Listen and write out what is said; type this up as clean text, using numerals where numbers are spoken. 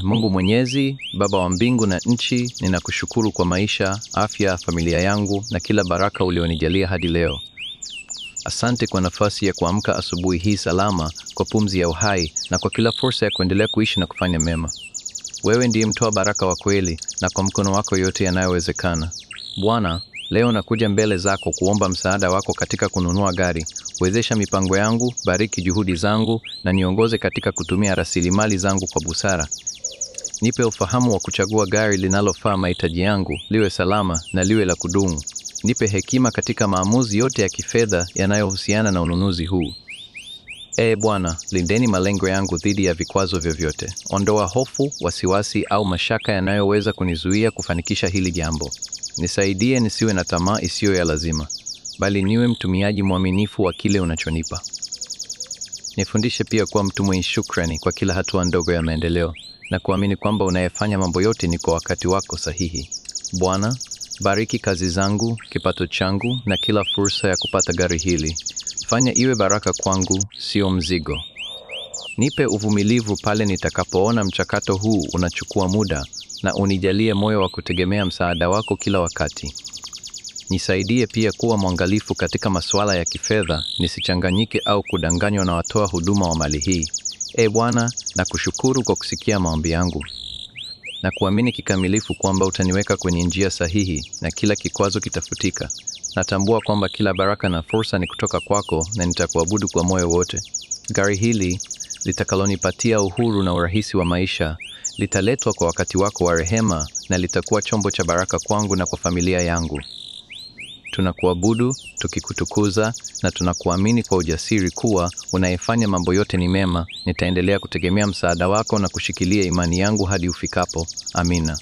Mungu Mwenyezi, Baba wa mbingu na nchi, ninakushukuru kwa maisha, afya, familia yangu na kila baraka ulionijalia hadi leo. Asante kwa nafasi ya kuamka asubuhi hii salama, kwa pumzi ya uhai na kwa kila fursa ya kuendelea kuishi na kufanya mema. Wewe ndiye mtoa baraka wa kweli na kwa mkono wako yote yanayowezekana. Bwana, leo nakuja mbele zako kuomba msaada wako katika kununua gari. Wezesha mipango yangu, bariki juhudi zangu na niongoze katika kutumia rasilimali zangu kwa busara. Nipe ufahamu wa kuchagua gari linalofaa mahitaji yangu, liwe salama na liwe la kudumu. Nipe hekima katika maamuzi yote ya kifedha yanayohusiana na ununuzi huu. Bwana, lindeni malengo yangu dhidi ya vikwazo vyovyote. Ondoa hofu, wasiwasi au mashaka yanayoweza kunizuia kufanikisha hili jambo. Nisaidie nisiwe na tamaa isiyo ya lazima, bali niwe mtumiaji mwaminifu wa kile unachonipa. Nifundishe pia kuwa mtu mwenye shukrani kwa kila hatua ndogo ya maendeleo na kuamini kwamba unayefanya mambo yote ni kwa wakati wako sahihi. Bwana, bariki kazi zangu, kipato changu na kila fursa ya kupata gari hili. Fanya iwe baraka kwangu, sio mzigo. Nipe uvumilivu pale nitakapoona mchakato huu unachukua muda, na unijalie moyo wa kutegemea msaada wako kila wakati. Nisaidie pia kuwa mwangalifu katika masuala ya kifedha, nisichanganyike au kudanganywa na watoa huduma wa mali hii. Bwana, nakushukuru kwa kusikia maombi yangu na kuamini kikamilifu kwamba utaniweka kwenye njia sahihi na kila kikwazo kitafutika. Natambua kwamba kila baraka na fursa ni kutoka kwako na nitakuabudu kwa moyo wote. Gari hili litakalonipatia uhuru na urahisi wa maisha litaletwa kwa wakati wako wa rehema na litakuwa chombo cha baraka kwangu na kwa familia yangu. Tunakuabudu, tukikutukuza na tunakuamini kwa ujasiri kuwa unayefanya mambo yote ni mema. Nitaendelea kutegemea msaada wako na kushikilia imani yangu hadi ufikapo. Amina.